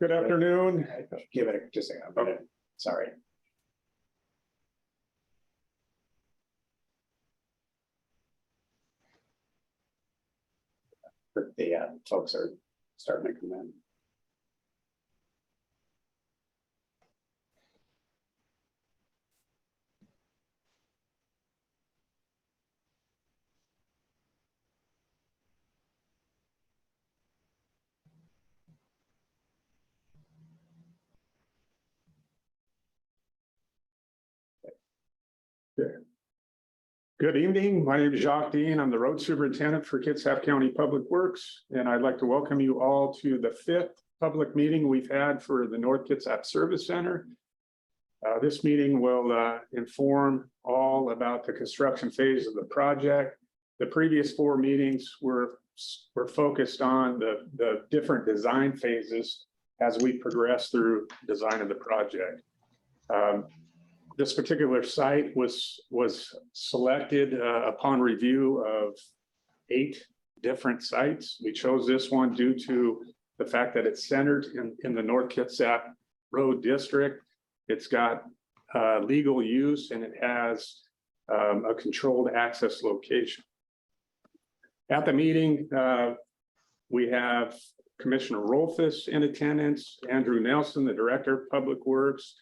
Good afternoon. Give it just a minute. Sorry. The folks are starting to come in. Good evening. My name is Jacques Dean. I'm the road superintendent for Kitsap County Public Works, and I'd like to welcome you all to the 5th public meeting we've had for the North Kitsap Service Center. This meeting will inform all about the construction phase of the project. The previous 4 meetings were focused on the different design phases as we progress through design of the project. This particular site was selected upon review of 8 different sites. We chose this one due to the fact that it's centered in the North Kitsap Road District. It's got legal use and it has a controlled access location. At the meeting, we have Commissioner Rolfus in attendance, Andrew Nelson, the Director of Public Works,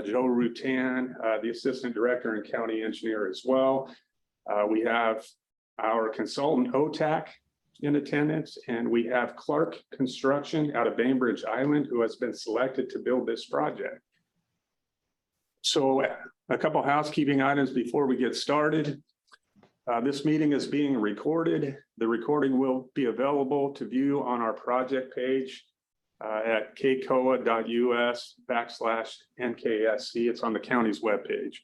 Joe Rutan, the Assistant Director and County Engineer as well. We have our consultant OTAC in attendance, and we have Clark Construction out of Bainbridge Island, who has been selected to build this project. So a couple housekeeping items before we get started. This meeting is being recorded. The recording will be available to view on our project page at kcoa.us/NKSC. It's on the county's webpage.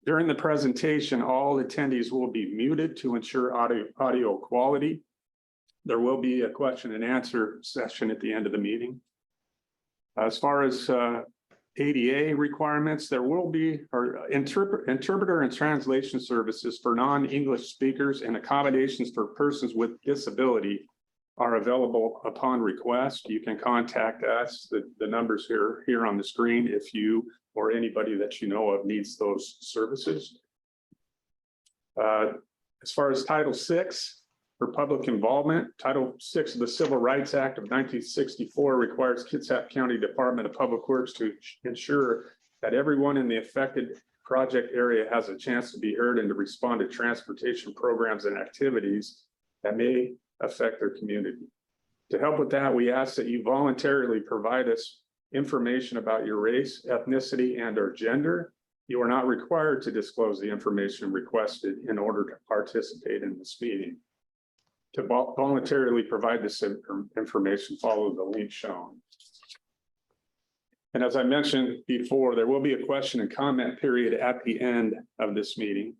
During the presentation, all attendees will be muted to ensure audio quality. There will be a question and answer session at the end of the meeting. As far as ADA requirements, there will be interpreter and translation services for non-English speakers and accommodations for persons with disability are available upon request. You can contact us. The numbers here on the screen if you or anybody that you know of needs those services. As far as Title VI for public involvement, Title VI of the Civil Rights Act of 1964 requires Kitsap County Department of Public Works to ensure that everyone in the affected project area has a chance to be heard and to respond to transportation programs and activities that may affect their community. To help with that, we ask that you voluntarily provide us information about your race, ethnicity, and or gender. You are not required to disclose the information requested in order to participate in this meeting. To voluntarily provide this information, follow the link shown. And as I mentioned before, there will be a question and comment period at the end of this meeting.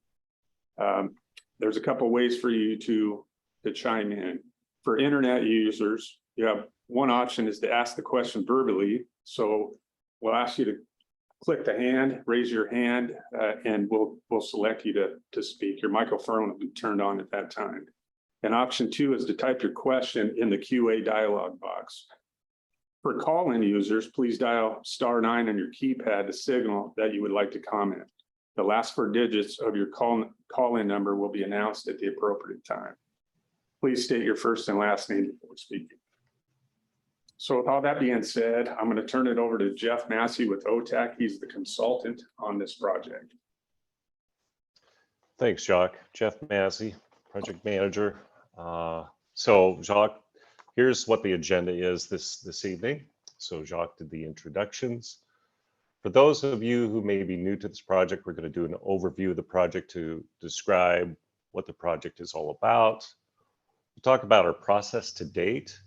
There's a couple ways for you to chime in. For internet users, you have one option is to ask the question verbally. So we'll ask you to click the hand, raise your hand, and we'll select you to speak. Your microphone will be turned on at that time. And option 2 is to type your question in the QA dialog box. For call-in users, please dial *9 on your keypad to signal that you would like to comment. The last 4 digits of your call-in number will be announced at the appropriate time. Please state your first and last name before speaking. So with all that being said, I'm going to turn it over to Jeff Massey with OTAC. He's the consultant on this project. Thanks, Jacques. Jeff Massey, project manager. So Jacques, here's what the agenda is this evening. So Jacques did the introductions. For those of you who may be new to this project, we're going to do an overview of the project to describe what the project is all about. We'll talk about our process to date.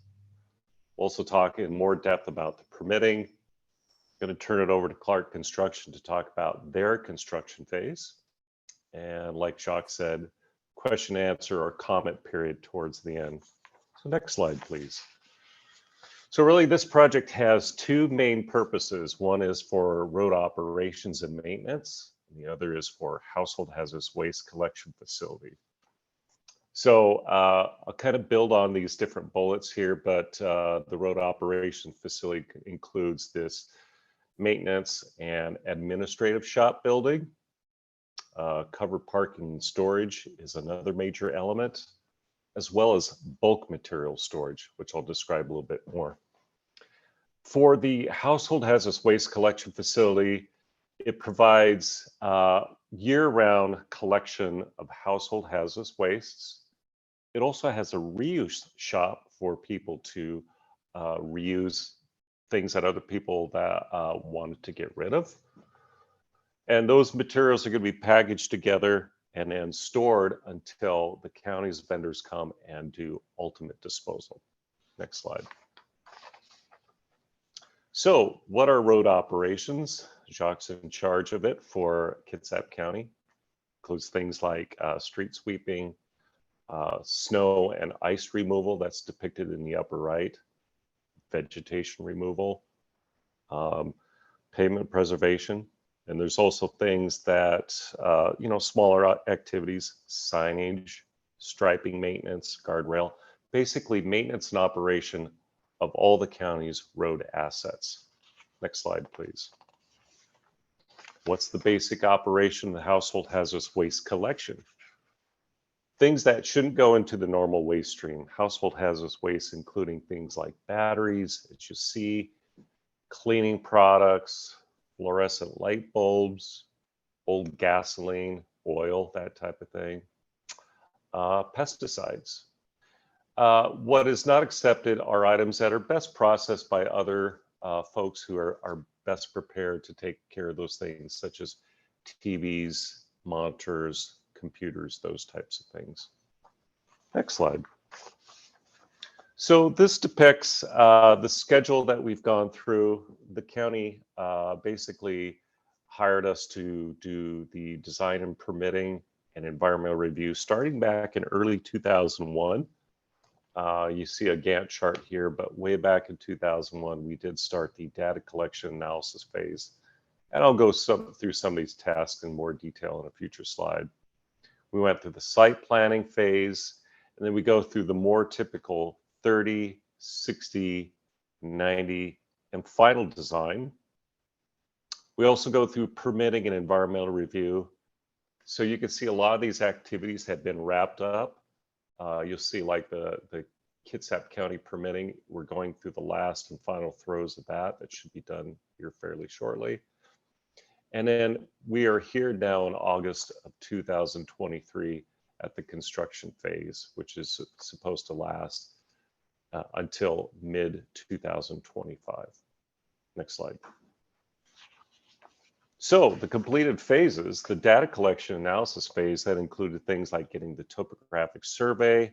We'll also talk in more depth about the permitting. I'm going to turn it over to Clark Construction to talk about their construction phase. And like Jacques said, question, answer, or comment period towards the end. So next slide, please. So really, this project has 2 main purposes. One is for road operations and maintenance, and the other is for household hazardous waste collection facility. So I'll kind of build on these different bullets here, but the road operation facility includes this maintenance and administrative shop building. Covered parking and storage is another major element, as well as bulk material storage, which I'll describe a little bit more. For the household hazardous waste collection facility, it provides year-round collection of household hazardous wastes. It also has a reuse shop for people to reuse things that other people that wanted to get rid of. And those materials are going to be packaged together and then stored until the county's vendors come and do ultimate disposal. Next slide. So what are road operations? Jacques in charge of it for Kitsap County. Includes things like street sweeping, snow and ice removal, that's depicted in the upper right, vegetation removal, pavement preservation. And there's also things that, smaller activities, signage, striping maintenance, guardrail, basically maintenance and operation of all the county's road assets. Next slide, please. What's the basic operation of the household hazardous waste collection? Things that shouldn't go into the normal waste stream. Household hazardous waste, including things like batteries that you see, cleaning products, fluorescent light bulbs, old gasoline, oil, that type of thing, pesticides. What is not accepted are items that are best processed by other folks who are best prepared to take care of those things, such as TVs, monitors, computers, those types of things. Next slide. So this depicts the schedule that we've gone through. The county basically hired us to do the design and permitting and environmental review starting back in early 2001. You see a Gantt chart here, but way back in 2001, we did start the data collection analysis phase. And I'll go through some of these tasks in more detail in a future slide. We went through the site planning phase, and then we go through the more typical 30, 60, 90, and final design. We also go through permitting and environmental review. So you can see a lot of these activities have been wrapped up. You'll see like the Kitsap County permitting, we're going through the last and final throes of that. That should be done here fairly shortly. And then we are here now in August of 2023 at the construction phase, which is supposed to last until mid 2025. Next slide. So the completed phases, the data collection analysis phase, that included things like getting the topographic survey,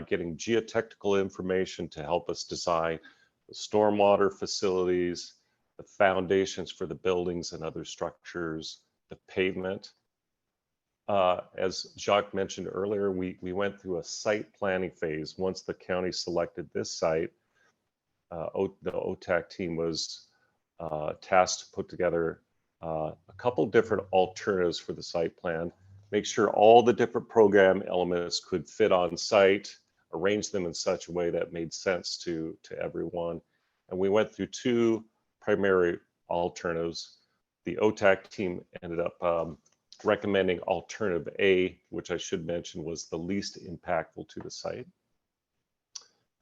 getting geotechnical information to help us design the stormwater facilities, the foundations for the buildings and other structures, the pavement. As Jacques mentioned earlier, we went through a site planning phase. Once the county selected this site, the OTAC team was tasked to put together a couple different alternatives for the site plan, make sure all the different program elements could fit on site, arrange them in such a way that made sense to everyone. And we went through two primary alternatives. The OTAC team ended up recommending alternative A, which I should mention was the least impactful to the site.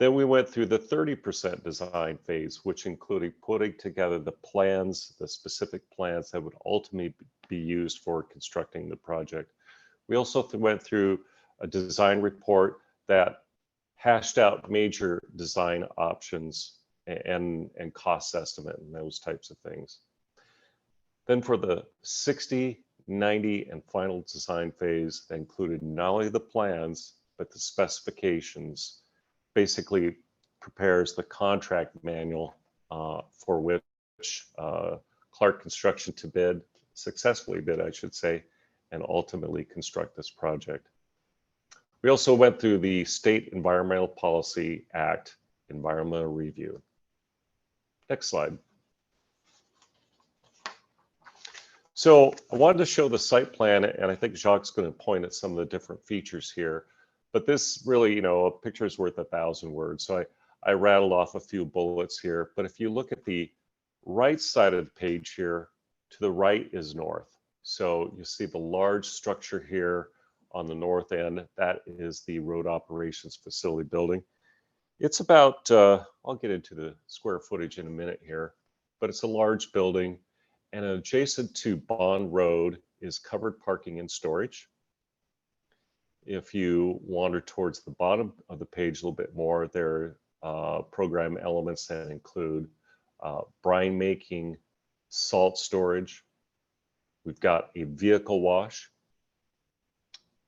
Then we went through the 30% design phase, which included putting together the plans, the specific plans that would ultimately be used for constructing the project. We also went through a design report that hashed out major design options and cost estimate and those types of things. Then for the 60, 90, and final design phase, that included not only the plans, but the specifications, basically prepares the contract manual for which Clark Construction to successfully bid, I should say, and ultimately construct this project. We also went through the State Environmental Policy Act environmental review. Next slide. So I wanted to show the site plan, and I think Jacques is going to point at some of the different features here. But this really, a picture is worth 1,000 words. So I rattled off a few bullets here. But if you look at the right side of the page here, to the right is north. So you see the large structure here on the north end. That is the road operations facility building. It's about, I'll get into the square footage in a minute here, but it's a large building, and adjacent to Bond Road is covered parking and storage. If you wander towards the bottom of the page a little bit more, there are program elements that include brine making, salt storage. We've got a vehicle wash.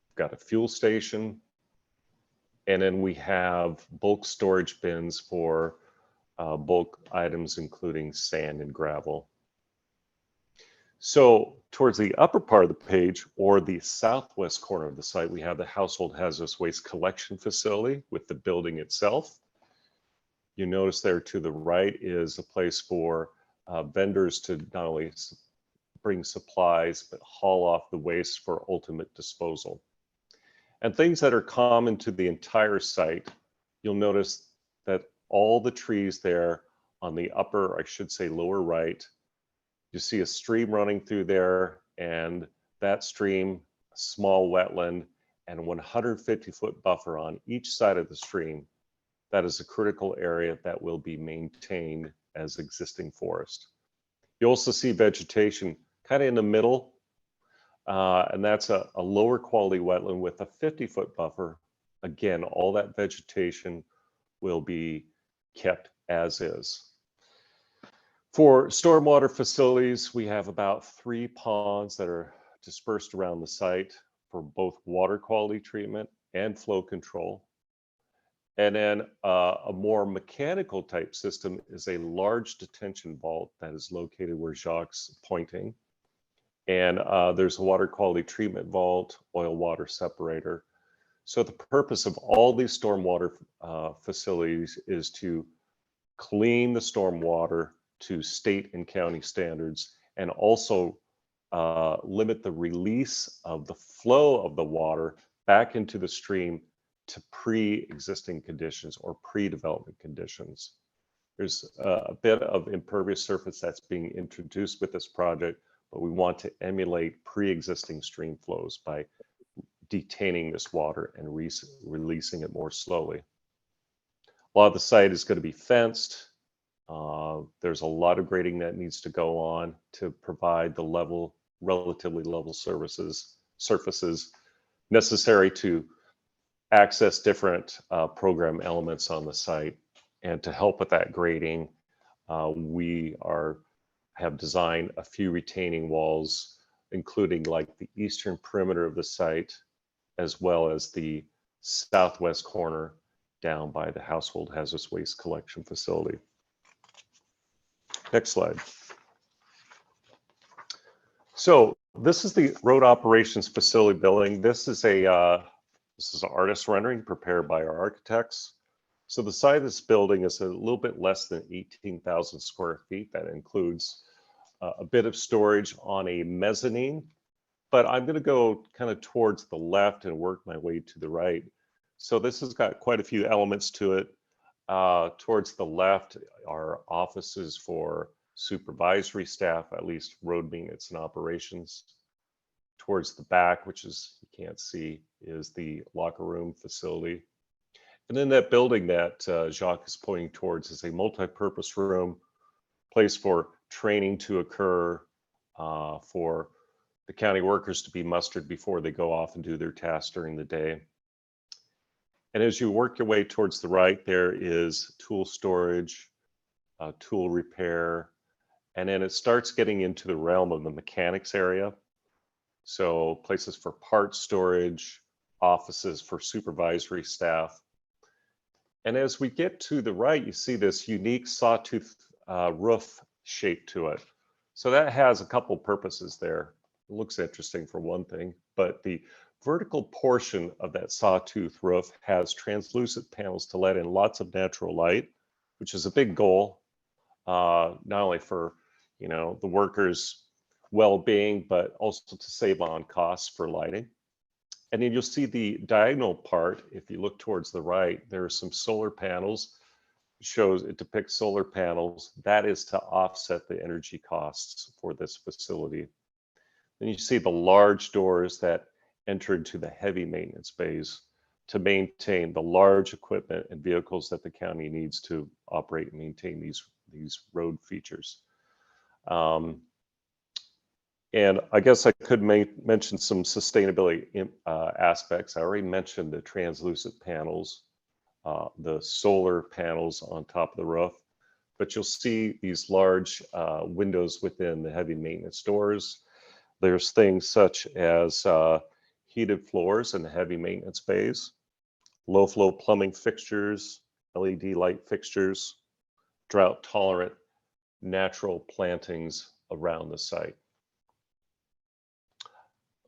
We've got a fuel station. And then we have bulk storage bins for bulk items, including sand and gravel. So towards the upper part of the page, or the southwest corner of the site, we have the household hazardous waste collection facility with the building itself. You notice there to the right is a place for vendors to not only bring supplies, but haul off the waste for ultimate disposal. And things that are common to the entire site, you'll notice that all the trees there on the upper, I should say lower right, you see a stream running through there, and that stream, a small wetland, and 150-foot buffer on each side of the stream. That is a critical area that will be maintained as existing forest. You also see vegetation kind of in the middle, and that's a lower quality wetland with a 50-foot buffer. Again, all that vegetation will be kept as is. For stormwater facilities, we have about 3 ponds that are dispersed around the site for both water quality treatment and flow control. And then a more mechanical type system is a large detention vault that is located where Jacques is pointing. And there's a water quality treatment vault, oil water separator. So the purpose of all these stormwater facilities is to clean the stormwater to state and county standards, and also limit the release of the flow of the water back into the stream to pre-existing conditions or pre-development conditions. There's a bit of impervious surface that's being introduced with this project, but we want to emulate pre-existing stream flows by detaining this water and releasing it more slowly. A lot of the site is going to be fenced. There's a lot of grading that needs to go on to provide the relatively level surfaces necessary to access different program elements on the site. And to help with that grading, we have designed a few retaining walls, including like the eastern perimeter of the site, as well as the southwest corner down by the household hazardous waste collection facility. Next slide. So this is the road operations facility building. This is an artist rendering prepared by our architects. So the site of this building is a little bit less than 18,000 square feet. That includes a bit of storage on a mezzanine, but I'm going to go kind of towards the left and work my way to the right. So this has got quite a few elements to it. Towards the left are offices for supervisory staff, at least road maintenance and operations. Towards the back, which is, you can't see, is the locker room facility. And then that building that Jacques is pointing towards is a multi-purpose room, place for training to occur, for the county workers to be mustered before they go off and do their tasks during the day. And as you work your way towards the right, there is tool storage, tool repair, and then it starts getting into the realm of the mechanics area. So places for parts storage, offices for supervisory staff. And as we get to the right, you see this unique sawtooth roof shape to it. So that has a couple purposes there. It looks interesting for one thing, but the vertical portion of that sawtooth roof has translucent panels to let in lots of natural light, which is a big goal, not only for the workers' well-being, but also to save on costs for lighting. And then you'll see the diagonal part. If you look towards the right, there are some solar panels. It depicts solar panels. That is to offset the energy costs for this facility. Then you see the large doors that enter into the heavy maintenance bays to maintain the large equipment and vehicles that the county needs to operate and maintain these road features. And I guess I could mention some sustainability aspects. I already mentioned the translucent panels, the solar panels on top of the roof, but you'll see these large windows within the heavy maintenance doors. There's things such as heated floors in the heavy maintenance bays, low flow plumbing fixtures, LED light fixtures, drought tolerant natural plantings around the site.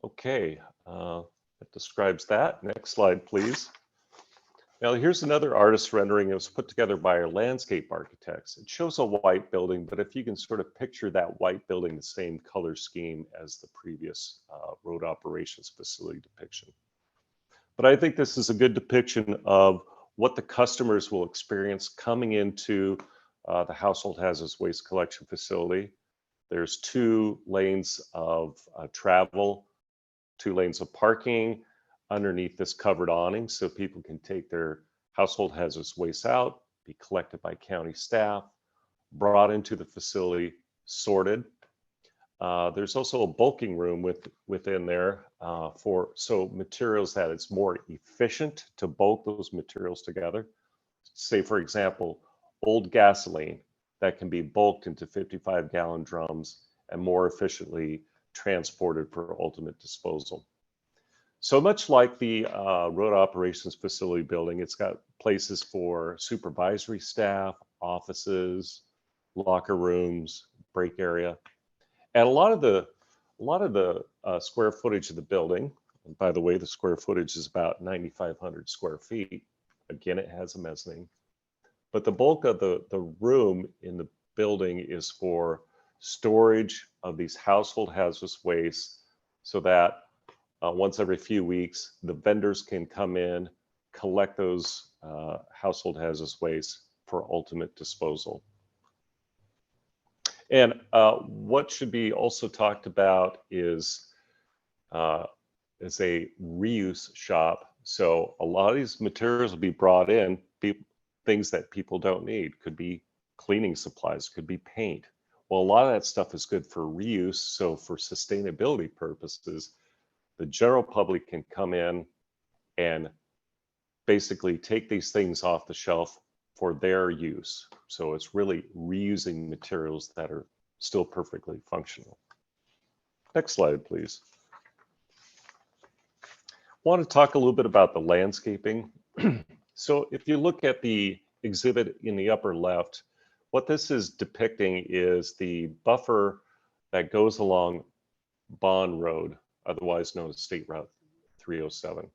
Okay, that describes that. Next slide, please. Now here's another artist rendering. It was put together by our landscape architects. It shows a white building, but if you can sort of picture that white building, the same color scheme as the previous road operations facility depiction. But I think this is a good depiction of what the customers will experience coming into the household hazardous waste collection facility. There's 2 lanes of travel, 2 lanes of parking underneath this covered awning, so people can take their household hazardous waste out, be collected by county staff, brought into the facility, sorted. There's also a bulking room within there so materials that it's more efficient to bulk those materials together. Say, for example, old gasoline that can be bulked into 55-gallon drums and more efficiently transported for ultimate disposal. So much like the road operations facility building, it's got places for supervisory staff, offices, locker rooms, break area, and a lot of the square footage of the building. And by the way, the square footage is about 9,500 square feet. Again, it has a mezzanine, but the bulk of the room in the building is for storage of these household hazardous waste, so that once every few weeks, the vendors can come in, collect those household hazardous waste for ultimate disposal. And what should be also talked about is a reuse shop. So a lot of these materials will be brought in, things that people don't need. Could be cleaning supplies, could be paint. Well, a lot of that stuff is good for reuse. So for sustainability purposes, the general public can come in and basically take these things off the shelf for their use. So it's really reusing materials that are still perfectly functional. Next slide, please. I want to talk a little bit about the landscaping. So if you look at the exhibit in the upper left, what this is depicting is the buffer that goes along Bond Road, otherwise known as State Route 307.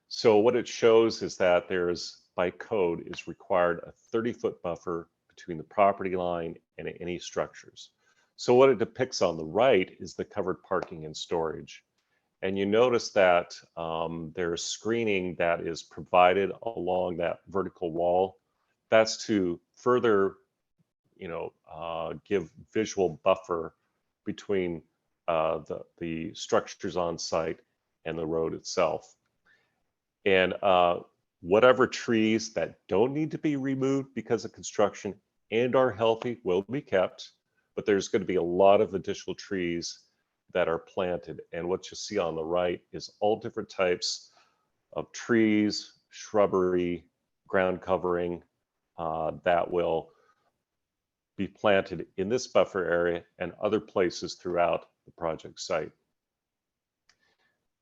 So what it shows is that there's, by code, is required a 30-foot buffer between the property line and any structures. So what it depicts on the right is the covered parking and storage. And you notice that there's screening that is provided along that vertical wall. That's to further, give visual buffer between the structures on site and the road itself. And whatever trees that don't need to be removed because of construction and are healthy will be kept, but there's going to be a lot of additional trees that are planted. And what you see on the right is all different types of trees, shrubbery, ground covering that will be planted in this buffer area and other places throughout the project site.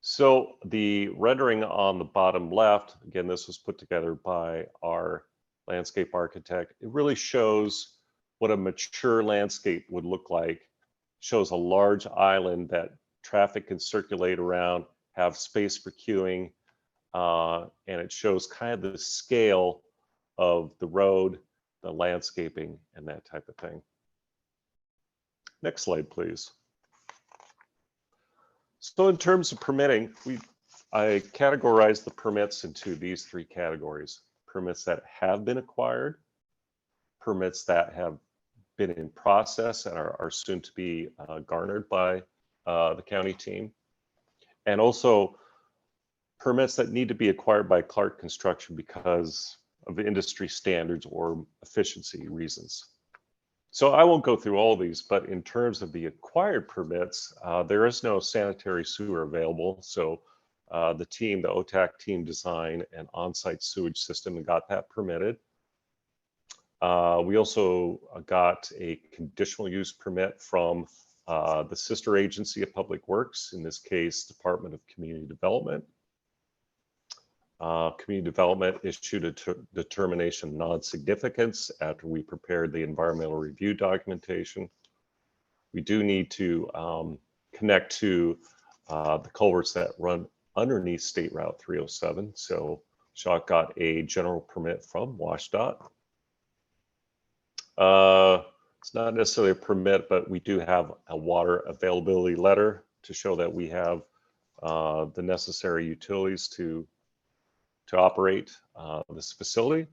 So the rendering on the bottom left, again, this was put together by our landscape architect. It really shows what a mature landscape would look like. Shows a large island that traffic can circulate around, have space for queuing, and it shows kind of the scale of the road, the landscaping, and that type of thing. Next slide, please. So in terms of permitting, I categorize the permits into these three categories: permits that have been acquired, permits that have been in process and are soon to be garnered by the county team, and also permits that need to be acquired by Clark Construction because of industry standards or efficiency reasons. So I won't go through all these, but in terms of the acquired permits, there is no sanitary sewer available. So the OTAC team designed an on-site sewage system and got that permitted. We also got a conditional use permit from the sister agency of Public Works, in this case, Department of Community Development. Community Development issued a determination of non-significance after we prepared the environmental review documentation. We do need to connect to the culverts that run underneath State Route 307. So Jacques got a general permit from WashDOT. It's not necessarily a permit, but we do have a water availability letter to show that we have the necessary utilities to operate this facility.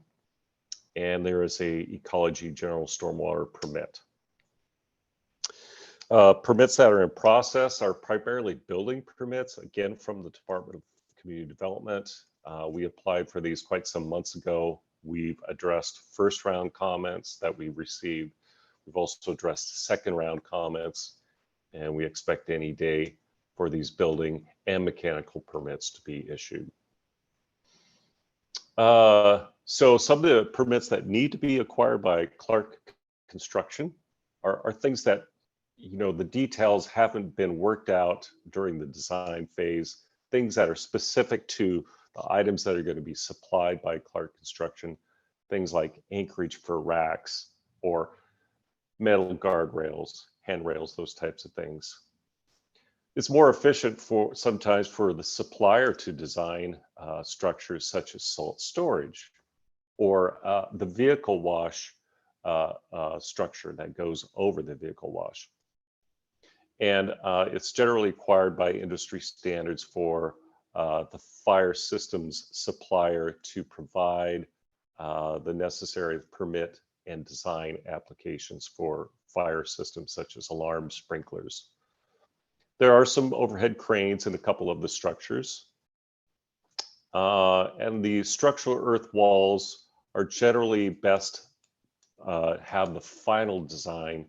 And there is a ecology general stormwater permit. Permits that are in process are primarily building permits, again, from the Department of Community Development. We applied for these quite some months ago. We've addressed first round comments that we received. We've also addressed second round comments, and we expect any day for these building and mechanical permits to be issued. So some of the permits that need to be acquired by Clark Construction are things that, you know, the details haven't been worked out during the design phase, things that are specific to the items that are going to be supplied by Clark Construction, things like anchorage for racks or metal guardrails, handrails, those types of things. It's more efficient sometimes for the supplier to design structures such as salt storage or the vehicle wash structure that goes over the vehicle wash. And it's generally required by industry standards for the fire systems supplier to provide the necessary permit and design applications for fire systems such as alarms, sprinklers. There are some overhead cranes in a couple of the structures. And the structural earth walls are generally best have the final design,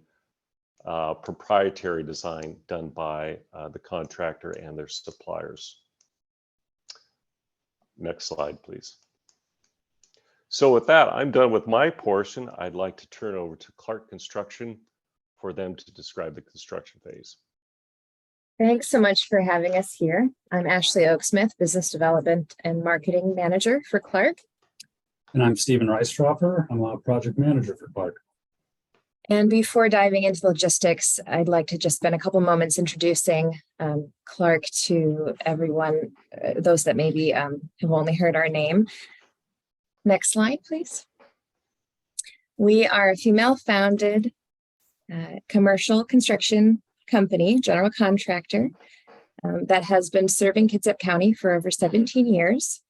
proprietary design done by the contractor and their suppliers. Next slide, please. So with that, I'm done with my portion. I'd like to turn over to Clark Construction for them to describe the construction phase. Thanks so much for having us here. I'm Ashley Oaksmith, Business Development and Marketing Manager for Clark. And I'm Stephen Reistroffer. I'm a project manager for Clark. And before diving into logistics, I'd like to just spend a couple moments introducing Clark to everyone, those that maybe have only heard our name. Next slide, please. We are a female-founded commercial construction company, general contractor, that has been serving Kitsap County for over 17 years.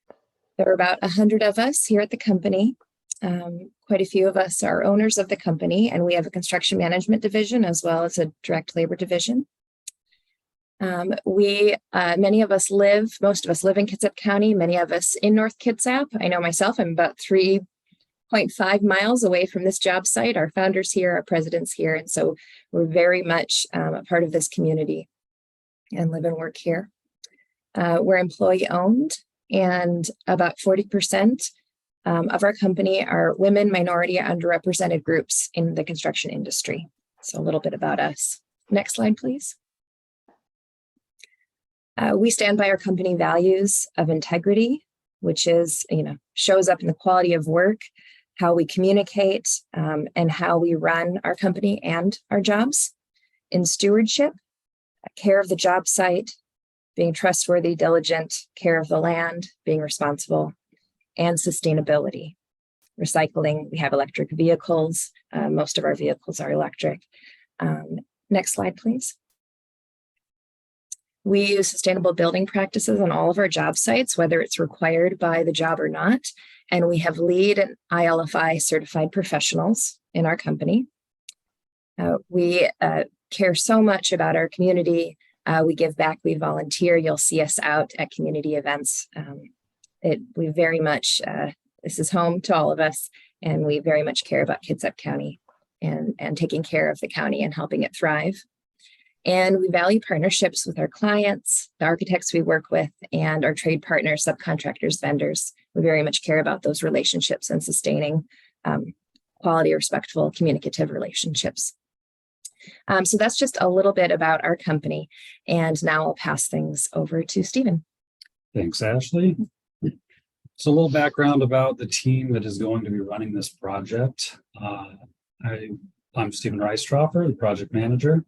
There are about 100 of us here at the company. Quite a few of us are owners of the company, and we have a construction management division as well as a direct labor division. Many of us most of us live in Kitsap County, many of us in North Kitsap. I know myself, I'm about 3.5 miles away from this job site. Our founders here, our president's here, and so we're very much a part of this community and live and work here. We're employee owned, and about 40% of our company are women, minority, underrepresented groups in the construction industry. So a little bit about us. Next slide, please. We stand by our company values of integrity, which is, shows up in the quality of work, how we communicate, and how we run our company and our jobs. In stewardship, care of the job site, being trustworthy, diligent, care of the land, being responsible, and sustainability. Recycling, we have electric vehicles. Most of our vehicles are electric. Next slide, please. We use sustainable building practices on all of our job sites, whether it's required by the job or not. And we have LEED and ILFI certified professionals in our company. We care so much about our community. We give back, we volunteer. You'll see us out at community events. We very much, this is home to all of us, and we very much care about Kitsap County and taking care of the county and helping it thrive. And we value partnerships with our clients, the architects we work with, and our trade partners, subcontractors, vendors. We very much care about those relationships and sustaining quality, respectful, communicative relationships. So that's just a little bit about our company. And now I'll pass things over to Stephen. Thanks, Ashley. So a little background about the team that is going to be running this project. I'm Stephen Reistroffer, the project manager.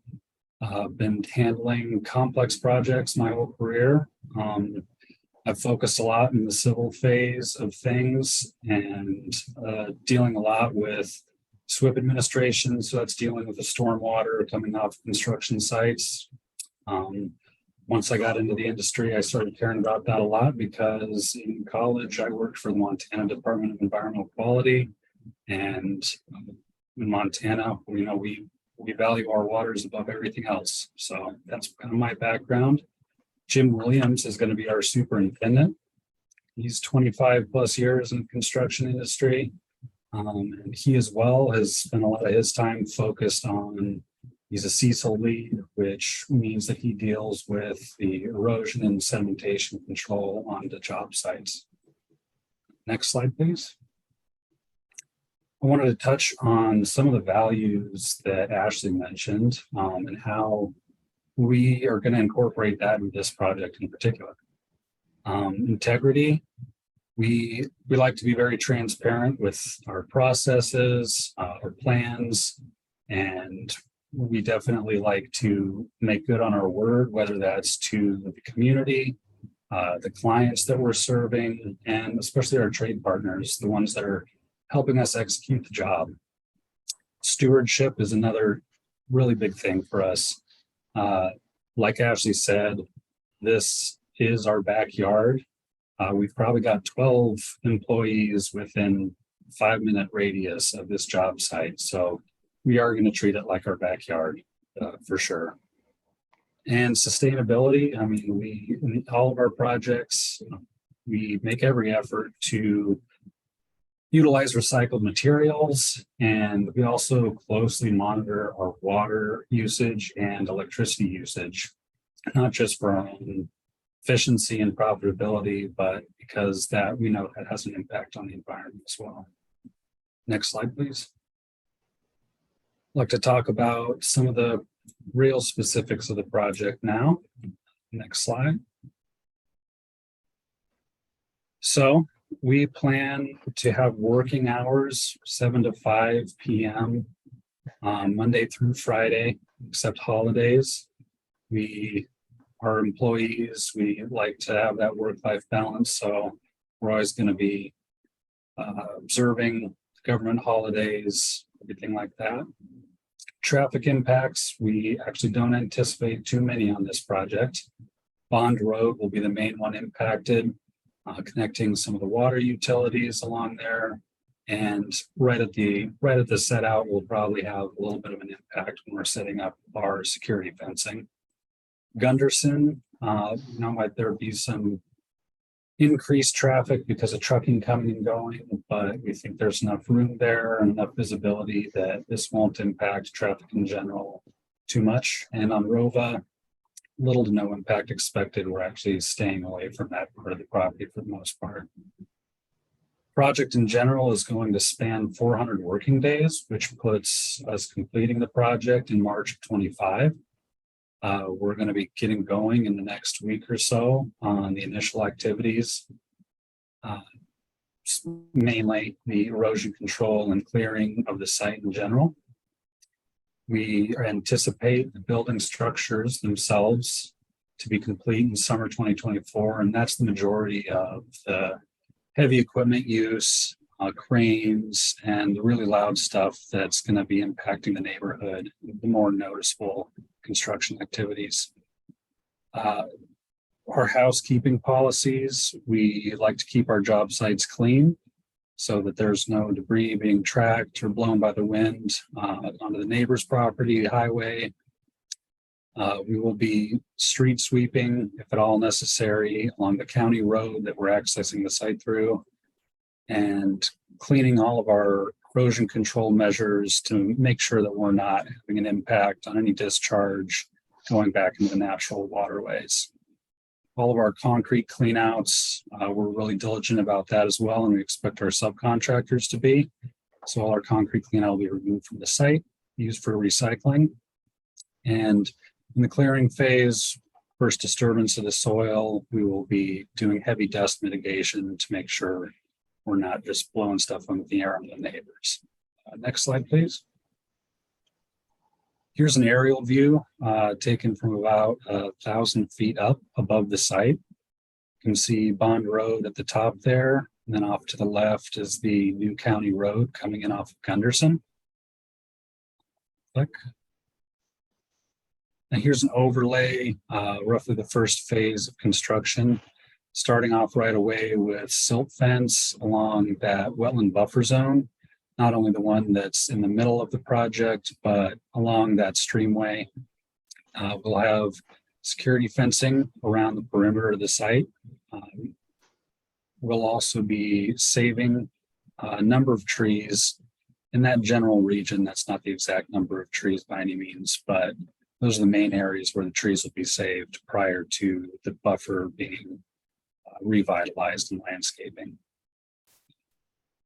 Been handling complex projects my whole career. I've focused a lot in the civil phase of things and dealing a lot with SWIP administration. So that's dealing with the stormwater coming off construction sites. Once I got into the industry, I started caring about that a lot because in college, I worked for the Montana Department of Environmental Quality. And in Montana, we value our waters above everything else. So that's kind of my background. Jim Williams is going to be our superintendent. He's 25 plus years in the construction industry. And he as well has spent a lot of his time focused on, he's a CECL lead, which means that he deals with the erosion and sedimentation control on the job sites. Next slide, please. I wanted to touch on some of the values that Ashley mentioned and how we are going to incorporate that in this project in particular. Integrity, we like to be very transparent with our processes, our plans, and we definitely like to make good on our word, whether that's to the community, the clients that we're serving, and especially our trade partners, the ones that are helping us execute the job. Stewardship is another really big thing for us. Like Ashley said, this is our backyard. We've probably got 12 employees within 5-minute radius of this job site. So we are going to treat it like our backyard for sure. And sustainability, I mean, in all of our projects, we make every effort to utilize recycled materials, and we also closely monitor our water usage and electricity usage, not just for our own efficiency and profitability, but because that we know that has an impact on the environment as well. Next slide, please. I'd like to talk about some of the real specifics of the project now. Next slide. So we plan to have working hours 7 to 5 p.m. Monday through Friday, except holidays. Our employees, we like to have that work-life balance. So we're always going to be observing government holidays, everything like that. Traffic impacts, we actually don't anticipate too many on this project. Bond Road will be the main one impacted. Connecting some of the water utilities along there, and right at the set out, we'll probably have a little bit of an impact when we're setting up our security fencing. Gunderson, might there be some increased traffic because of trucking coming and going, but we think there's enough room there and enough visibility that this won't impact traffic in general too much. And on Rova, little to no impact expected. We're actually staying away from that part of the property for the most part. Project in general is going to span 400 working days, which puts us completing the project in March of 25. We're going to be getting going in the next week or so on the initial activities, mainly the erosion control and clearing of the site in general. We anticipate the building structures themselves to be complete in summer 2024, and that's the majority of the heavy equipment use, cranes, and the really loud stuff that's going to be impacting the neighborhood, the more noticeable construction activities. Our housekeeping policies, we like to keep our job sites clean so that there's no debris being tracked or blown by the wind onto the neighbor's property, highway. We will be street sweeping, if at all necessary, along the county road that we're accessing the site through, and cleaning all of our erosion control measures to make sure that we're not having an impact on any discharge going back into the natural waterways. All of our concrete cleanouts, we're really diligent about that as well, and we expect our subcontractors to be. So all our concrete cleanout will be removed from the site, used for recycling. And in the clearing phase, first disturbance of the soil, we will be doing heavy dust mitigation to make sure we're not just blowing stuff into the air on the neighbors. Next slide, please. Here's an aerial view taken from about 1,000 feet up above the site. You can see Bond Road at the top there, and then off to the left is the new county road coming in off of Gunderson. Click. And here's an overlay, roughly the first phase of construction, starting off right away with silt fence along that wetland buffer zone. Not only the one that's in the middle of the project, but along that streamway. We'll have security fencing around the perimeter of the site. We'll also be saving a number of trees in that general region. That's not the exact number of trees by any means, but those are the main areas where the trees will be saved prior to the buffer being revitalized in landscaping.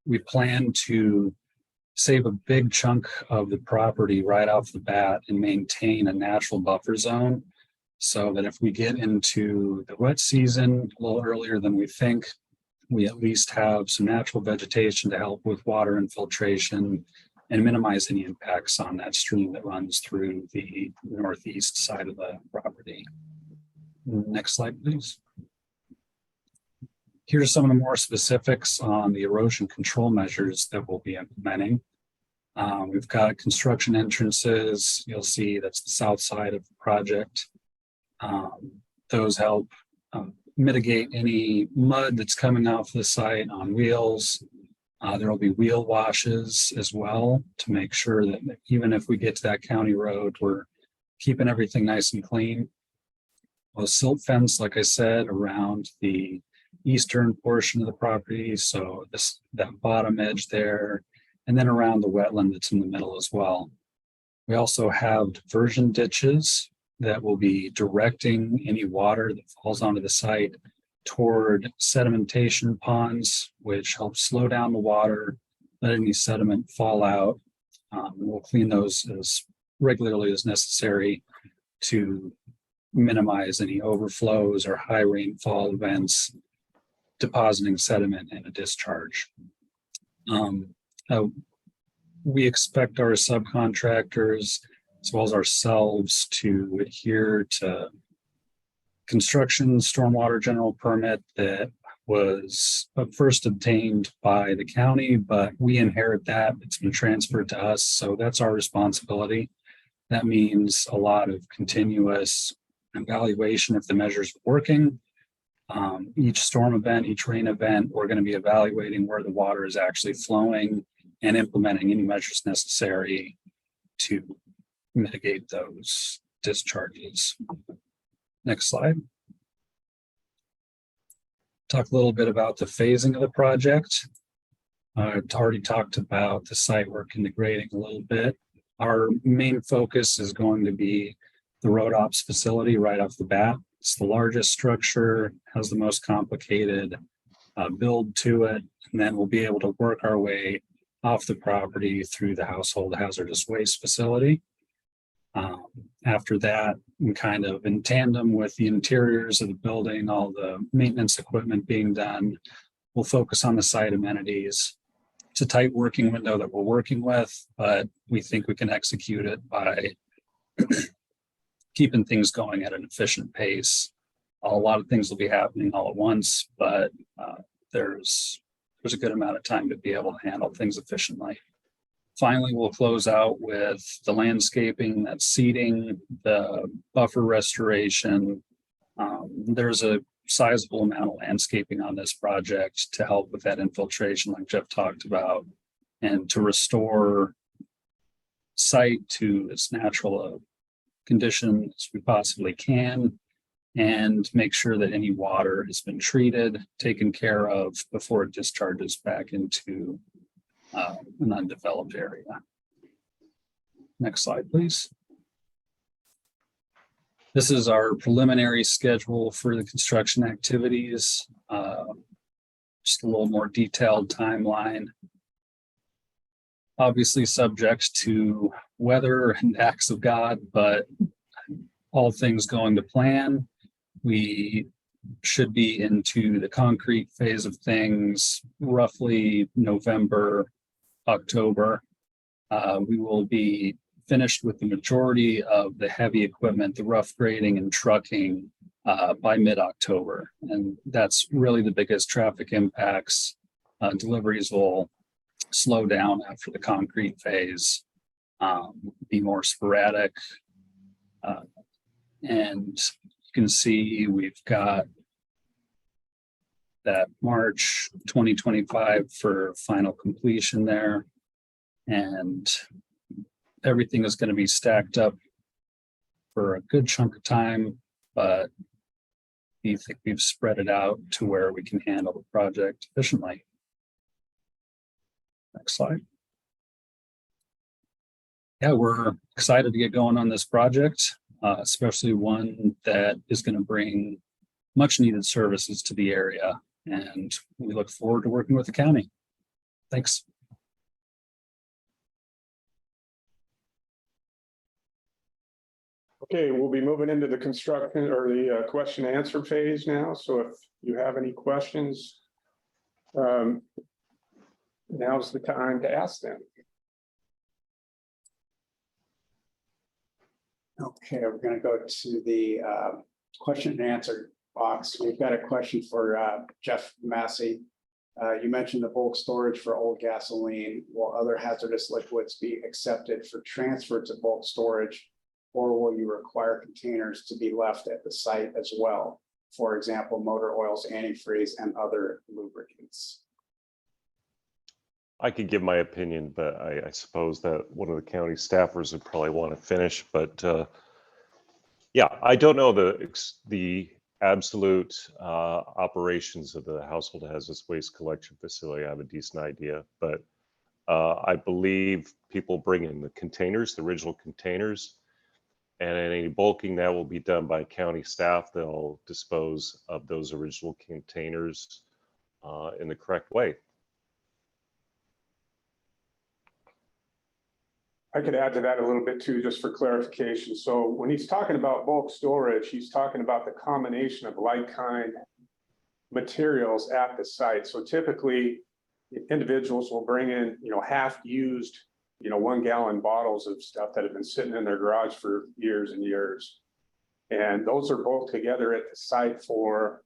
We plan to save a big chunk of the property right off the bat and maintain a natural buffer zone so that if we get into the wet season a little earlier than we think, we at least have some natural vegetation to help with water infiltration and minimize any impacts on that stream that runs through the northeast side of the property. Next slide, please. Here's some of the more specifics on the erosion control measures that we'll be implementing. We've got construction entrances. You'll see that's the south side of the project. Those help mitigate any mud that's coming off the site on wheels. There will be wheel washes as well to make sure that even if we get to that county road, we're keeping everything nice and clean. A silt fence, like I said, around the eastern portion of the property. So that bottom edge there, and then around the wetland that's in the middle as well. We also have diversion ditches that will be directing any water that falls onto the site toward sedimentation ponds, which helps slow down the water, let any sediment fall out. We'll clean those as regularly as necessary to minimize any overflows or high rainfall events depositing sediment in a discharge. We expect our subcontractors as well as ourselves to adhere to construction stormwater general permit that was first obtained by the county, but we inherit that. It's been transferred to us, so that's our responsibility. That means a lot of continuous evaluation if the measures are working. Each storm event, each rain event, we're going to be evaluating where the water is actually flowing and implementing any measures necessary to mitigate those discharges. Next slide. Talk a little bit about the phasing of the project. I've already talked about the site work and the grading a little bit. Our main focus is going to be the road ops facility right off the bat. It's the largest structure, has the most complicated build to it, and then we'll be able to work our way off the property through the household hazardous waste facility. After that, and kind of in tandem with the interiors of the building, all the maintenance equipment being done, we'll focus on the site amenities. It's a tight working window that we're working with, but we think we can execute it by keeping things going at an efficient pace. A lot of things will be happening all at once, but there's a good amount of time to be able to handle things efficiently. Finally, we'll close out with the landscaping, that's seeding, the buffer restoration, There's a sizable amount of landscaping on this project to help with that infiltration, like Jeff talked about, and to restore site to its natural condition as we possibly can, and make sure that any water has been treated, taken care of before it discharges back into an undeveloped area. Next slide, please. This is our preliminary schedule for the construction activities. Just a little more detailed timeline. Obviously subject to weather and acts of God, but all things going to plan, we should be into the concrete phase of things roughly November, October. We will be finished with the majority of the heavy equipment, the rough grading and trucking by mid-October. And that's really the biggest traffic impacts. Deliveries will slow down after the concrete phase, be more sporadic. And you can see we've got that March 2025 for final completion there. And everything is going to be stacked up for a good chunk of time, but we think we've spread it out to where we can handle the project efficiently. Next slide. Yeah, we're excited to get going on this project, especially one that is going to bring much needed services to the area. And we look forward to working with the county. Thanks. Okay, we'll be moving into the construction or the question and answer phase now. So if you have any questions, now's the time to ask them. Okay, we're going to go to the question and answer box. We've got a question for Jeff Massey. You mentioned the bulk storage for old gasoline. Will other hazardous liquids be accepted for transfer to bulk storage, or will you require containers to be left at the site as well? For example, motor oils, antifreeze, and other lubricants. I could give my opinion, but I suppose that one of the county staffers would probably want to finish. But yeah, I don't know the absolute operations of the household hazardous waste collection facility. I have a decent idea, but I believe people bring in the containers, the original containers, and any bulking that will be done by county staff. They'll dispose of those original containers in the correct way. I could add to that a little bit too, just for clarification. So when he's talking about bulk storage, he's talking about the combination of like-kind materials at the site. So typically individuals will bring in, half-used, 1 gallon bottles of stuff that have been sitting in their garage for years and years. And those are bulked together at the site for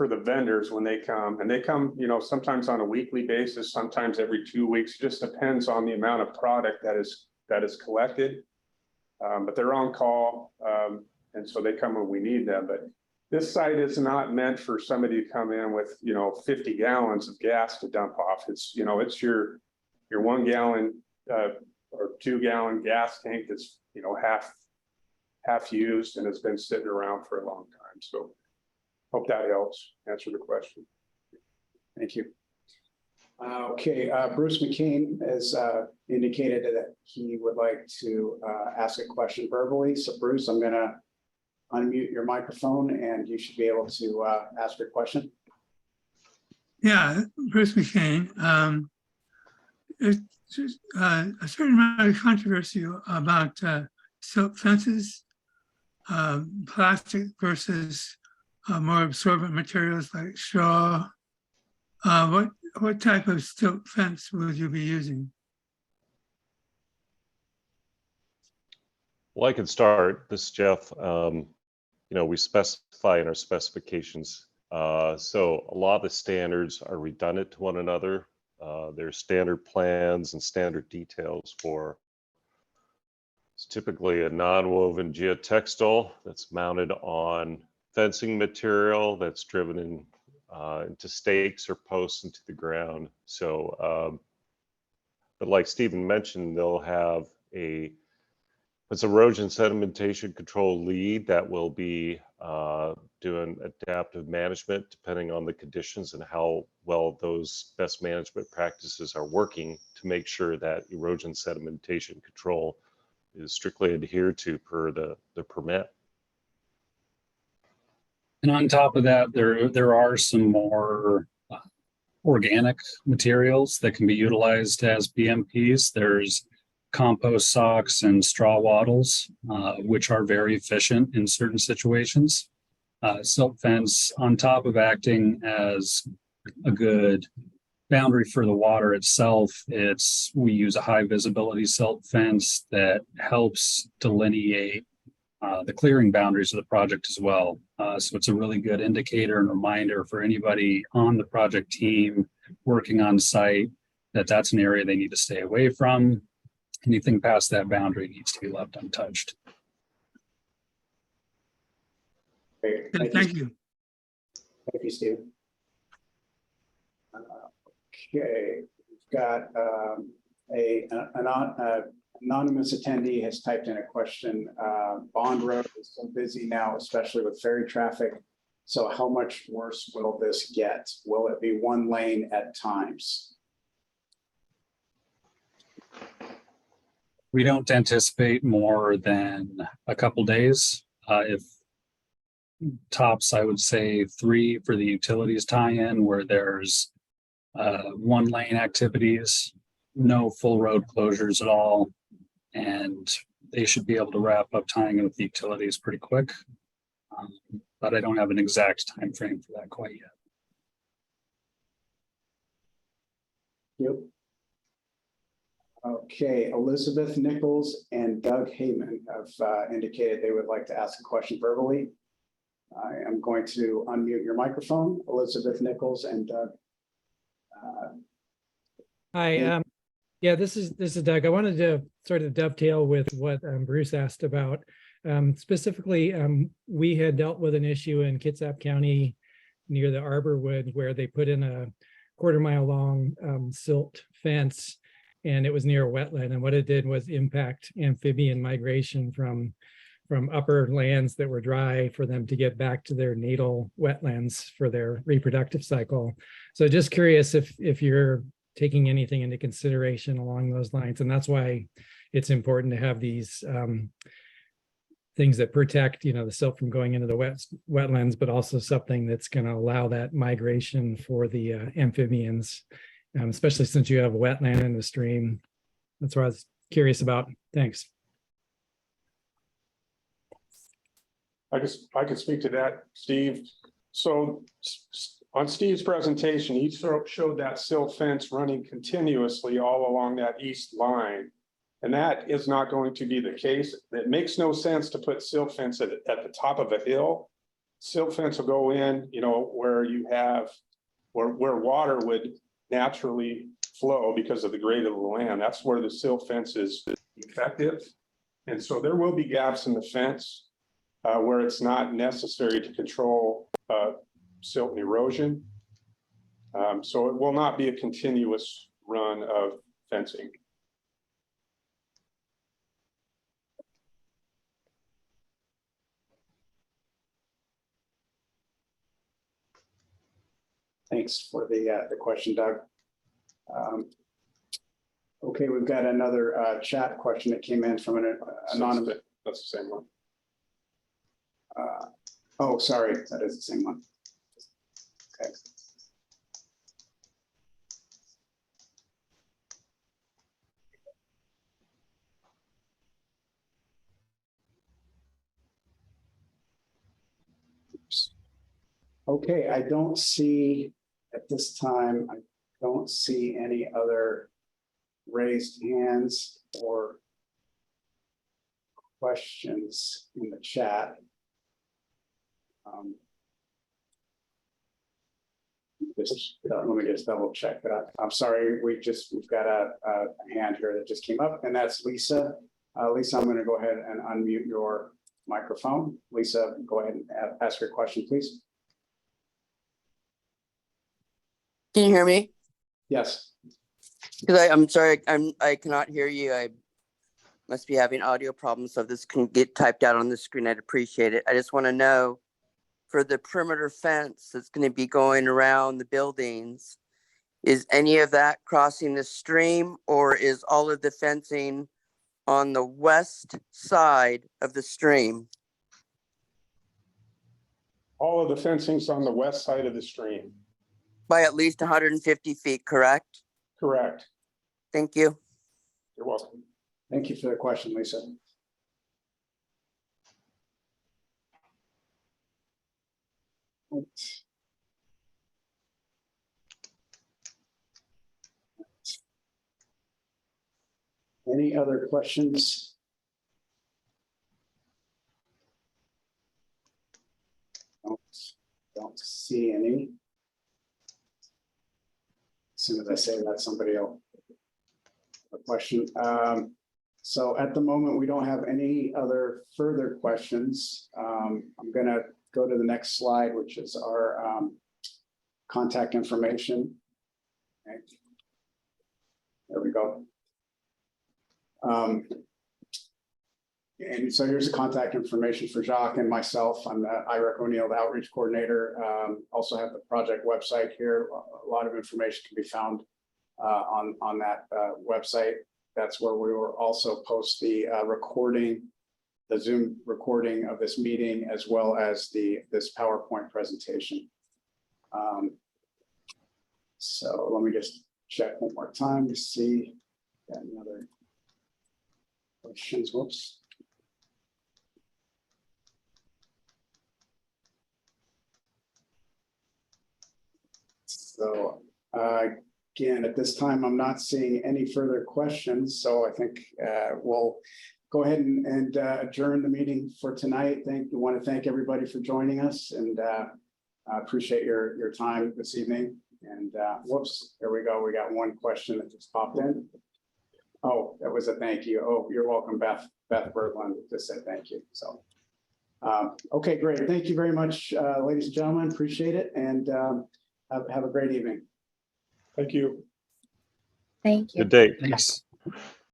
the vendors when they come, and they come, sometimes on a weekly basis, sometimes every 2 weeks. It just depends on the amount of product that is collected. But they're on call, and so they come when we need them. But this site is not meant for somebody to come in with 50 gallons of gas to dump off. It's it's your 1 gallon or 2 gallon gas tank that's half used and has been sitting around for a long time. So hope that helps answer the question. Thank you. Okay, Bruce McCain has indicated that he would like to ask a question verbally. So Bruce, I'm going to unmute your microphone and you should be able to ask your question. Yeah, Bruce McCain. It's a certain amount of controversy about silk fences, plastic versus more absorbent materials like straw. What type of silk fence would you be using? Well, I can start. This is Jeff. We specify in our specifications. So a lot of the standards are redundant to one another. There's standard plans and standard details for It's typically a non-woven geotextile that's mounted on fencing material that's driven in into stakes or posts into the ground. So, but like Stephen mentioned, they'll have it's erosion sedimentation control lead that will be doing adaptive management depending on the conditions and how well those best management practices are working to make sure that erosion sedimentation control is strictly adhered to per the permit. And on top of that, there are some more organic materials that can be utilized as BMPs. There's compost socks and straw wattles, which are very efficient in certain situations. Silt fence, on top of acting as a good boundary for the water itself, we use a high visibility silt fence that helps delineate the clearing boundaries of the project as well. So it's a really good indicator and reminder for anybody on the project team working on site that that's an area they need to stay away from. Anything past that boundary needs to be left untouched. Great. Thank you. Thank you, Steve. Okay, we've got an anonymous attendee has typed in a question. Bond Road is so busy now, especially with ferry traffic. So how much worse will this get? Will it be one lane at times? We don't anticipate more than a couple days. If tops, I would say 3 for the utilities tie-in, where there's 1 lane activities, no full road closures at all. And they should be able to wrap up tying in with the utilities pretty quick. But I don't have an exact time frame for that quite yet. Yep. Okay, Elizabeth Nichols and Doug Heyman have indicated they would like to ask a question verbally. I am going to unmute your microphone, Elizabeth Nichols and Doug. Hi, yeah, this is Doug. I wanted to sort of dovetail with what Bruce asked about. Specifically, we had dealt with an issue in Kitsap County near the Arborwood where they put in a 1/4 mile long silt fence, and it was near a wetland. And what it did was impact amphibian migration from upper lands that were dry for them to get back to their natal wetlands for their reproductive cycle. So just curious if you're taking anything into consideration along those lines. And that's why it's important to have these things that protect, the silt from going into the wetlands, but also something that's going to allow that migration for the amphibians, especially since you have a wetland in the stream. That's what I was curious about. Thanks. I could speak to that, Steve. So on Steve's presentation, he showed that silt fence running continuously all along that east line. And that is not going to be the case. It makes no sense to put silt fence at the top of a hill. Silt fence will go in, where you have, where water would naturally flow because of the grade of the land. That's where the silt fence is effective. And so there will be gaps in the fence where it's not necessary to control silt and erosion. So it will not be a continuous run of fencing. Thanks for the question, Doug. Okay, we've got another chat question that came in from an anonymous. That's the same one. Oh, sorry, that is the same one. Okay. Oops. Okay, I don't see at this time, I don't see any other raised hands or questions in the chat. Let me just double check that. I'm sorry, we've got a hand here that just came up, and that's Lisa. Lisa, I'm going to go ahead and unmute your microphone. Lisa, go ahead and ask your question, please. Can you hear me? Yes. Because I'm sorry, I cannot hear you. I must be having audio problems, so if this can get typed out on the screen, I'd appreciate it. I just want to know, for the perimeter fence that's going to be going around the buildings, is any of that crossing the stream, or is all of the fencing on the west side of the stream? All of the fencing's on the west side of the stream. By at least 150 feet, correct? Correct. Thank you. You're welcome. Thank you for the question, Lisa. Any other questions? Don't see any. As soon as I say that, somebody else. A question. So at the moment, we don't have any other further questions. I'm gonna go to the next slide, which is our contact information. Okay. There we go. And so here's the contact information for Jacques and myself. I'm the Ira O'Neill, the outreach coordinator. Also have the project website here. A lot of information can be found on that website. That's where we will also post the recording, the Zoom recording of this meeting, as well as this PowerPoint presentation. So let me just check one more time to see. Got any other questions? Whoops. So again, at this time, I'm not seeing any further questions. So I think we'll go ahead and adjourn the meeting for tonight. Want to thank everybody for joining us, and I appreciate your time this evening. And whoops, there we go. We got one question that just popped in. Oh, that was a thank you. Oh, you're welcome, Beth Berglund, just said thank you. So, okay, great. Thank you very much, ladies and gentlemen. Appreciate it. And have a great evening. Thank you. Thank you. Good day. Thanks.